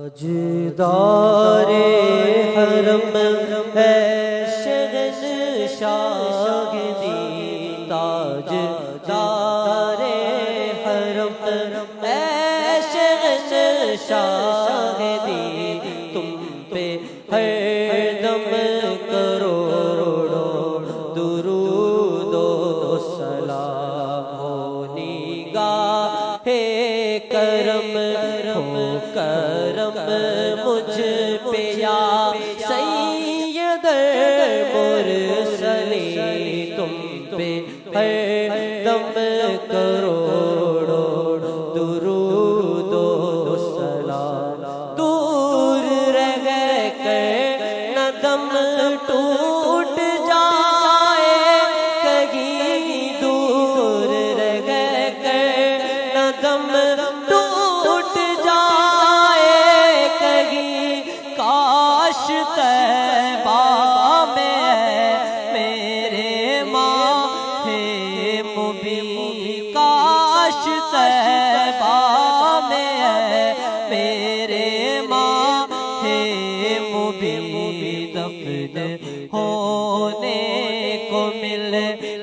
ताजदारे हरम है शहंशाह दी, ताजदारे हरम है शहंशाह दी। तुम पे हरदम करोड़ों दुरूद व सलाम हो, निगाहे करम हो करम मुझ पे या सैयद मुरसलीन। तुम पे हरदम करोड़ों दुरूद व सलाम। दूर रह कर न दम टूट जाए कहीं, दूर रह कर न दम टूट जाए कहीं। काश तैबा में मेरे माहे मुबीन, काश तैबा में मेरे माहे मुबीन दफन होने को मिल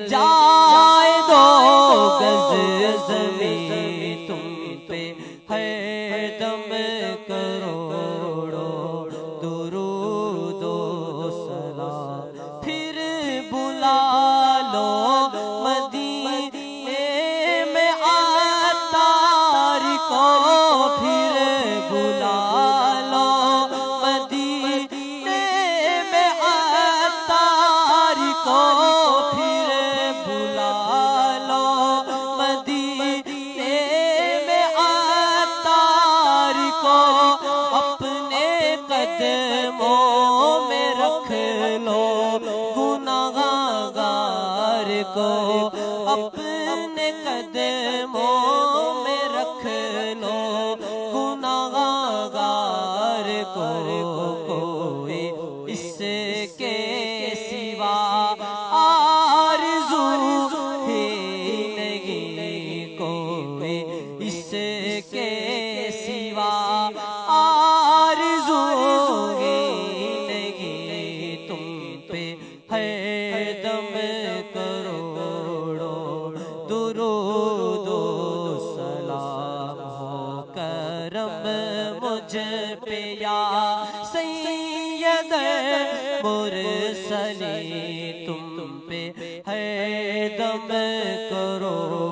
जाए दो गज ज़मीन। तुम पे हरदम करोड़ों दुरूद व सलाम। फिर बुला लो मदीने में अत्तार को, फिर बुला लो मदीने में अत्तार को, फिर बुला लो मदीने में अत्तार को। अपने कदमों में रख लो गुनाहगार को, अपने कदमों में रख लो गुनाहगार को। कोई इसके सिवा आरज़ू ही नहीं, कोई इसके सिवा आरज़ू ही नहीं। तुम पे हरदम करोड़ों दुरूद व सलाम हो करम मुझ पे या सैयद मुरसलीन। तुम पे हरदम करोड़ों